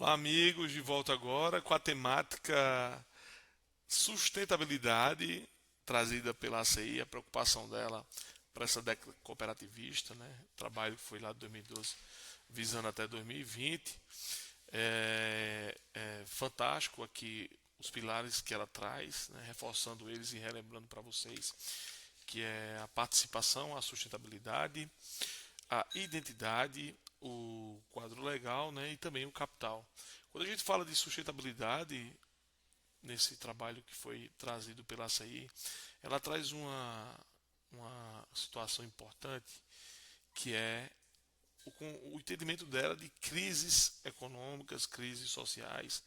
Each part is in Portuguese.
Olá, amigos, de volta agora com a temática sustentabilidade trazida pela ACI, a preocupação dela para essa década cooperativista, né? O trabalho que foi lá de 2012 visando até 2020. É fantástico aqui os pilares que ela traz, né? Reforçando eles e relembrando para vocês que é a participação, a sustentabilidade, a identidade, o quadro legal, né, e também o capital. Quando a gente fala de sustentabilidade, nesse trabalho que foi trazido pela ACI, ela traz uma situação importante que é o entendimento dela de crises econômicas, crises sociais,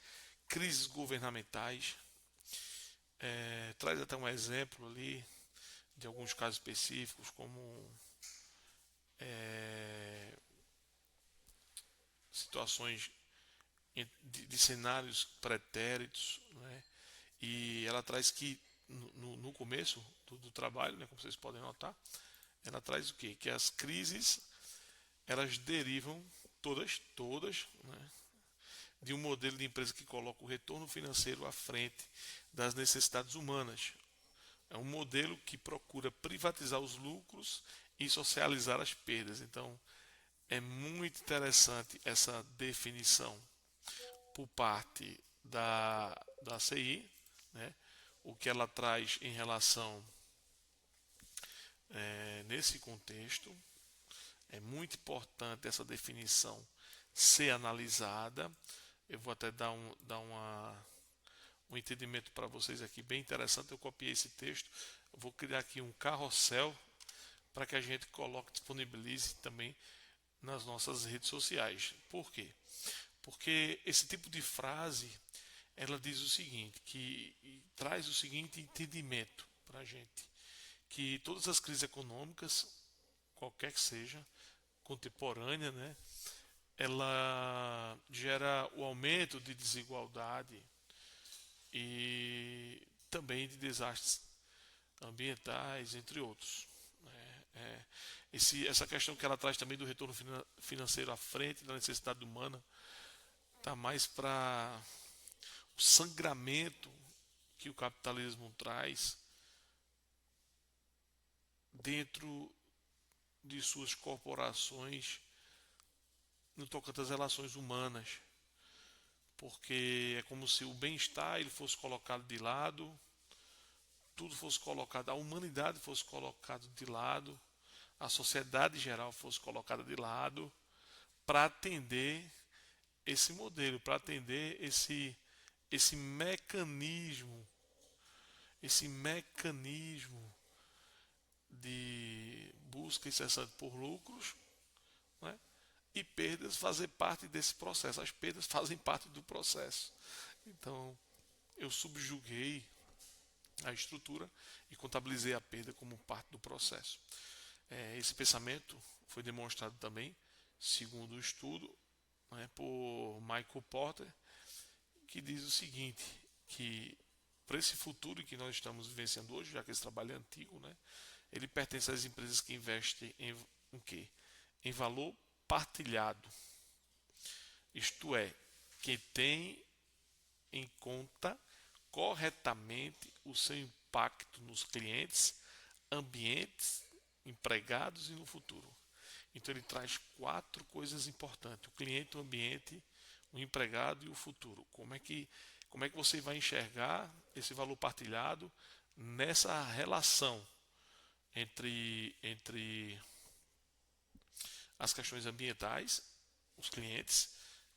crises governamentais. Traz até um exemplo ali de alguns casos específicos, como é, situações de cenários pretéritos, né? E ela traz que no começo do trabalho, né, como vocês podem notar, ela traz o quê? Que as crises elas derivam todas, né, de um modelo de empresa que coloca o retorno financeiro à frente das necessidades humanas. É um modelo que procura privatizar os lucros e socializar as perdas. Então, é muito interessante essa definição por parte da CI, né? O que ela traz em relação nesse contexto. É muito importante essa definição ser analisada. Eu vou até um entendimento para vocês aqui bem interessante. Eu copiei esse texto. Eu vou criar aqui um carrossel para que a gente coloque, disponibilize também nas nossas redes sociais. Por quê? Porque esse tipo de frase ela diz o seguinte, que traz o seguinte entendimento para a gente, que todas as crises econômicas, qualquer que seja, contemporânea, né, ela gera o aumento de desigualdade e também de desastres ambientais, entre outros. Essa questão que ela traz também do retorno financeiro à frente da necessidade humana está mais para o sangramento que o capitalismo traz dentro de suas corporações no tocante às relações humanas, porque é como se o bem-estar ele fosse colocado de lado, tudo fosse colocado, a humanidade fosse colocada de lado, a sociedade geral fosse colocada de lado para atender esse modelo, para atender esse mecanismo, esse mecanismo de busca incessante por lucros, né? E perdas fazer parte desse processo. As perdas fazem parte do processo. Então, eu subjuguei a estrutura e contabilizei a perda como parte do processo. Esse pensamento foi demonstrado também, segundo o estudo, né, por Michael Porter, que diz o seguinte, que para esse futuro que nós estamos vivenciando hoje, já que esse trabalho é antigo, né, ele pertence às empresas que investem em quê? Em valor partilhado. Isto é, que tem em conta corretamente o seu impacto nos clientes, ambientes, empregados e no futuro. Então ele traz quatro coisas importantes: o cliente, o ambiente, o empregado e o futuro. Como é que você vai enxergar esse valor partilhado nessa relação entre as questões ambientais, os clientes,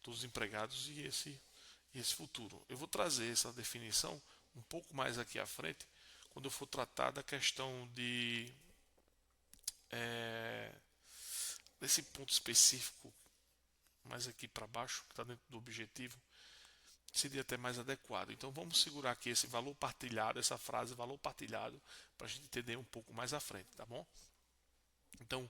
todos os empregados e esse futuro. Eu vou trazer essa definição um pouco mais aqui à frente, quando eu for tratar da questão é, desse ponto específico, mais aqui para baixo, que está dentro do objetivo, seria até mais adequado. Então vamos segurar aqui esse valor partilhado, essa frase valor partilhado, para a gente entender um pouco mais à frente, tá bom? Então,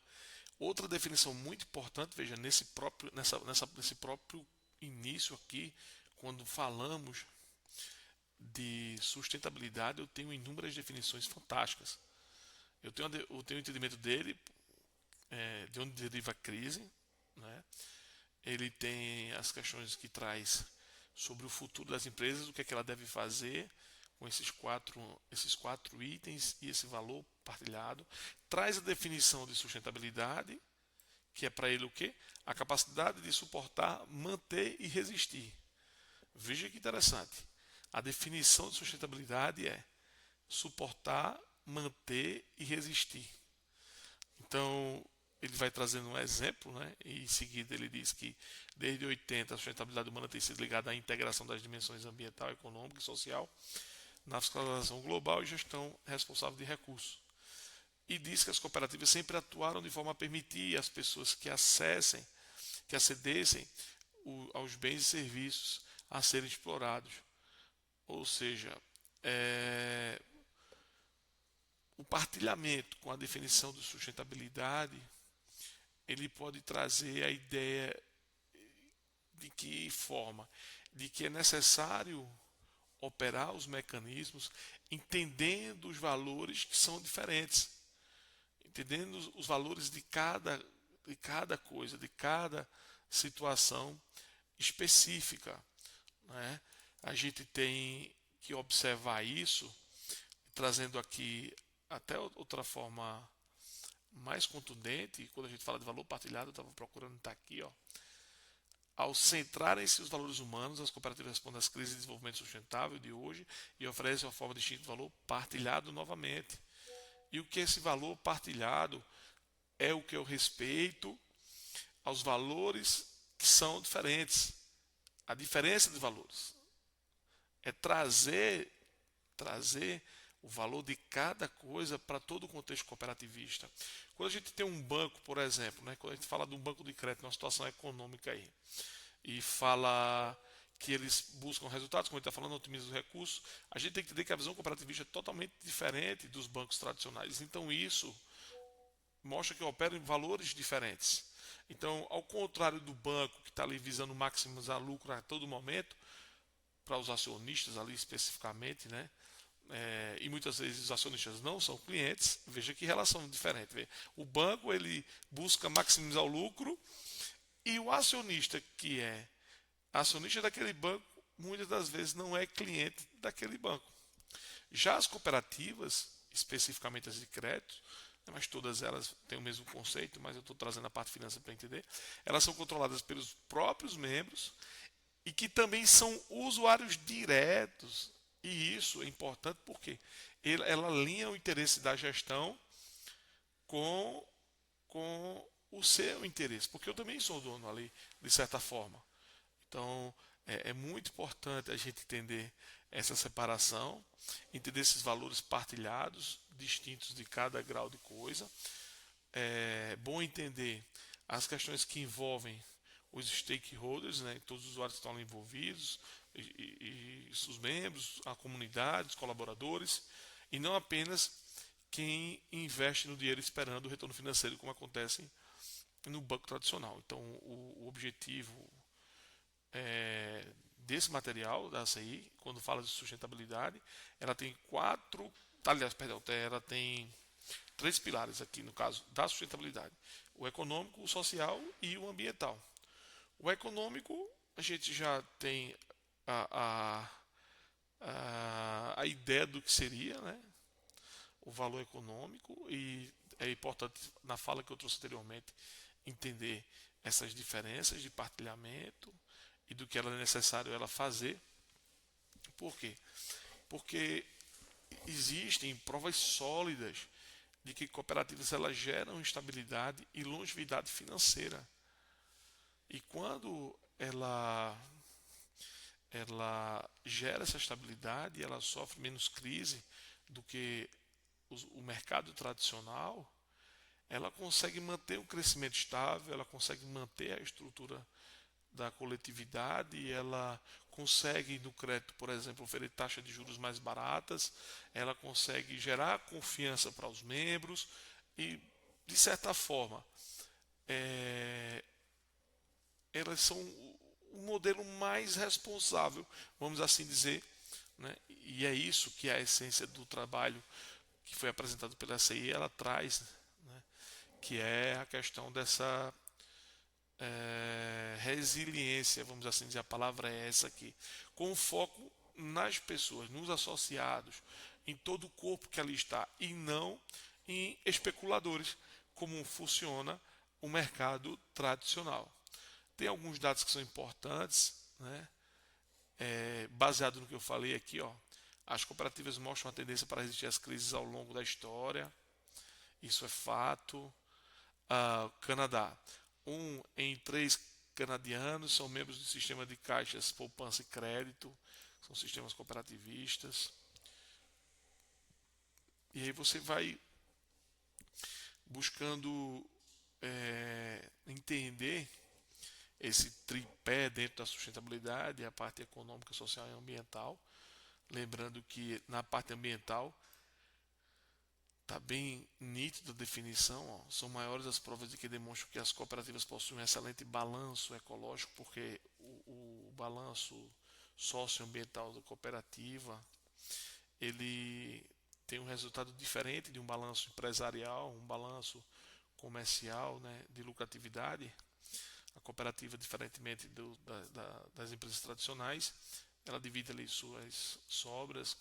outra definição muito importante, veja, nesse próprio início aqui, quando falamos de sustentabilidade, eu tenho inúmeras definições fantásticas. Eu tenho o entendimento dele, de onde deriva a crise, né? ele tem as questões que traz sobre o futuro das empresas, o que é que ela deve fazer com esses quatro itens e esse valor partilhado. Traz a definição de sustentabilidade, que é para ele o quê? A capacidade de suportar, manter e resistir. Veja que interessante. A definição de sustentabilidade é suportar, manter e resistir. Então, ele vai trazendo um exemplo, né? E em seguida ele diz que desde 80 a sustentabilidade humana tem sido ligada à integração das dimensões ambiental, econômica e social na fiscalização global e gestão responsável de recursos. E diz que as cooperativas sempre atuaram de forma a permitir às pessoas que acedessem aos bens e serviços a serem explorados. Ou seja, o partilhamento com a definição de sustentabilidade, ele pode trazer a ideia de que forma? De que é necessário operar os mecanismos entendendo os valores que são diferentes, entendendo os valores de cada coisa, de cada situação específica, né? A gente tem que observar isso, trazendo aqui até outra forma mais contundente. Quando a gente fala de valor partilhado, eu estava procurando estar aqui, ó. Ao centrarem-se os valores humanos, as cooperativas respondem às crises de desenvolvimento sustentável de hoje e oferecem uma forma distinta de valor partilhado novamente. E o que é esse valor partilhado? É o que eu respeito aos valores que são diferentes. A diferença de valores é trazer o valor de cada coisa para todo o contexto cooperativista. Quando a gente tem um banco, por exemplo, né, quando a gente fala de um banco de crédito, numa situação econômica aí, e fala que eles buscam resultados, como a gente está falando, otimizam os recursos, a gente tem que entender que a visão cooperativista é totalmente diferente dos bancos tradicionais. Então isso mostra que operam em valores diferentes. Então, ao contrário do banco que está ali visando maximizar lucro a todo momento, para os acionistas ali especificamente, né? E muitas vezes os acionistas não são clientes. Veja que relação diferente. O banco ele busca maximizar o lucro e o acionista que é acionista daquele banco muitas das vezes não é cliente daquele banco. Já as cooperativas, especificamente as de crédito, mas todas elas têm o mesmo conceito, mas eu estou trazendo a parte financeira para entender, elas são controladas pelos próprios membros e que também são usuários diretos. E isso é importante porque ela alinha o interesse da gestão com o seu interesse, porque eu também sou dono ali, de certa forma. Então, é muito importante a gente entender essa separação, entender esses valores partilhados, distintos de cada grau de coisa. É bom entender as questões que envolvem os stakeholders, né, todos os usuários que estão ali envolvidos, e seus membros, a comunidade, os colaboradores, e não apenas quem investe no dinheiro esperando o retorno financeiro, como acontece no banco tradicional. Então, o objetivo desse material, da ACI, quando fala de sustentabilidade, ela tem ela tem 3 pilares aqui, no caso da sustentabilidade: o econômico, o social e o ambiental. O econômico, a gente já tem a ideia do que seria, né, o valor econômico, e é importante, na fala que eu trouxe anteriormente, entender essas diferenças de partilhamento e do que é necessário ela fazer. Por quê? Porque existem provas sólidas de que cooperativas elas geram estabilidade e longevidade financeira. E quando ela gera essa estabilidade, ela sofre menos crise do que o mercado tradicional, ela consegue manter um crescimento estável, ela consegue manter a estrutura da coletividade, ela consegue no crédito, por exemplo, oferecer taxas de juros mais baratas, ela consegue gerar confiança para os membros e, de certa forma, elas são o modelo mais responsável, vamos assim dizer, né? E é isso que é a essência do trabalho que foi apresentado pela CI, ela traz, né? Que é a questão resiliência, vamos assim dizer, a palavra é essa aqui, com foco nas pessoas, nos associados, em todo o corpo que ali está, e não em especuladores, como funciona o mercado tradicional. Tem alguns dados que são importantes, né? Baseado no que eu falei aqui, ó, as cooperativas mostram uma tendência para resistir às crises ao longo da história, isso é fato. Canadá, 1 em 3 canadianos são membros do sistema de caixas poupança e crédito, são sistemas cooperativistas. E aí você vai buscando entender esse tripé dentro da sustentabilidade, a parte econômica, social e ambiental. Lembrando que na parte ambiental está bem nítida a definição. Ó. São maiores as provas de que demonstram que as cooperativas possuem um excelente balanço ecológico, porque o balanço socioambiental da cooperativa ele tem um resultado diferente de um balanço empresarial, um balanço comercial, né, de lucratividade. A cooperativa, diferentemente das empresas tradicionais, ela divide ali suas sobras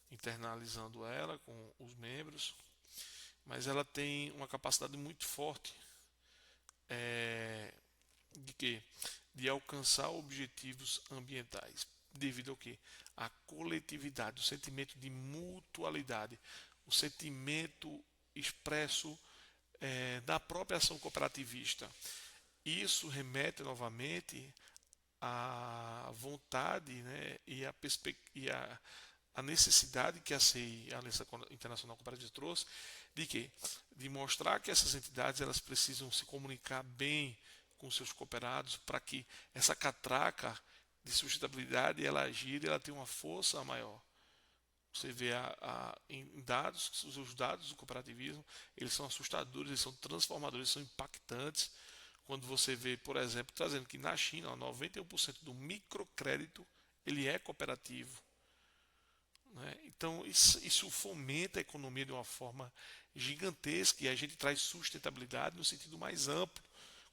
internalizando ela com os membros, mas ela tem uma capacidade muito forte de que de alcançar objetivos ambientais, devido ao que a coletividade, o sentimento de mutualidade, o sentimento expresso da própria ação cooperativista. Isso remete novamente à vontade, né, a necessidade que a CI, a Aliança Internacional Cooperativa, trouxe de quê? De mostrar que essas entidades elas precisam se comunicar bem com seus cooperados para que essa catraca de sustentabilidade ela gire, ela tenha uma força maior. Você vê em dados, os dados do cooperativismo, eles são assustadores, eles são transformadores, eles são impactantes. Quando você vê, por exemplo, trazendo que na China, 91% do microcrédito ele é cooperativo. Né? Então, isso fomenta a economia de uma forma gigantesca e a gente traz sustentabilidade no sentido mais amplo.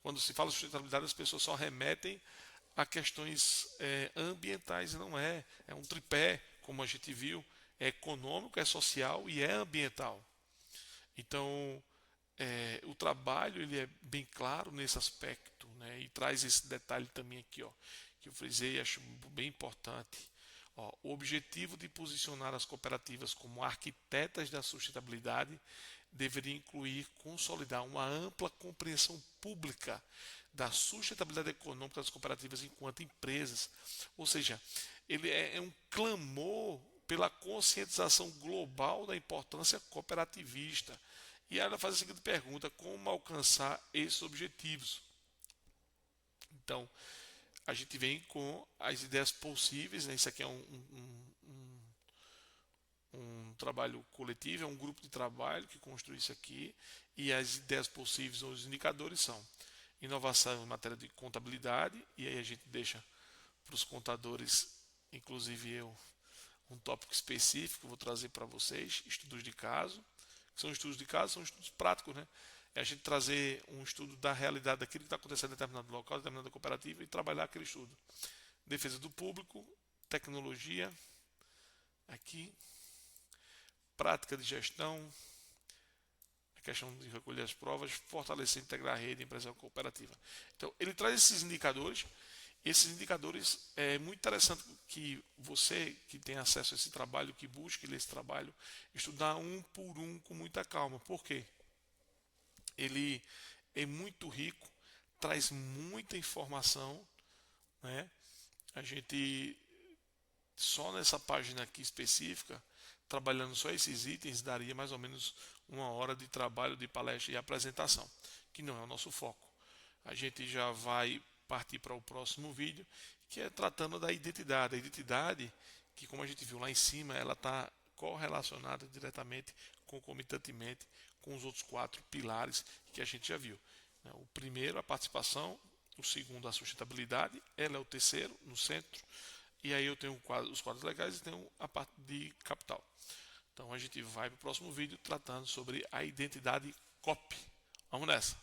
Quando se fala sustentabilidade, as pessoas só remetem a questões ambientais, e não é. É um tripé, como a gente viu, é econômico, é social e é ambiental. Então, o trabalho ele é bem claro nesse aspecto, né? E traz esse detalhe também aqui, ó, que eu frisei e acho bem importante. Ó, o objetivo de posicionar as cooperativas como arquitetas da sustentabilidade deveria incluir consolidar uma ampla compreensão pública da sustentabilidade econômica das cooperativas enquanto empresas. Ou seja, ele é um clamor pela conscientização global da importância cooperativista. E ela faz a seguinte pergunta: como alcançar esses objetivos? Então, a gente vem com as ideias possíveis, né? Isso aqui é um trabalho coletivo, é um grupo de trabalho que construiu isso aqui, e as ideias possíveis ou os indicadores são inovação em matéria de contabilidade, e aí a gente deixa para os contadores, inclusive eu, um tópico específico, vou trazer para vocês, estudos de caso, que são estudos de caso, são estudos práticos, né? É a gente trazer um estudo da realidade daquilo que está acontecendo em determinado local, em determinada cooperativa, e trabalhar aquele estudo. Defesa do público, tecnologia, aqui, prática de gestão, a questão de recolher as provas, fortalecer e integrar a rede empresarial cooperativa. Então, ele traz esses indicadores. Esses indicadores é muito interessante que você que tem acesso a esse trabalho, que busque ler esse trabalho, estudar um por um com muita calma. Por quê? Ele é muito rico, traz muita informação, né? A gente só nessa página aqui específica, trabalhando só esses itens, daria mais ou menos 1 hora de trabalho de palestra e apresentação, que não é o nosso foco. A gente já vai partir para o próximo vídeo, que é tratando da identidade. A identidade, que como a gente viu lá em cima, ela está correlacionada diretamente, concomitantemente, com os outros 4 pilares que a gente já viu. O primeiro, a participação. O segundo, a sustentabilidade. Ela é o terceiro, no centro. E aí eu tenho os quadros legais e tenho a parte de capital. Então a gente vai para o próximo vídeo tratando sobre a identidade COP. Vamos nessa!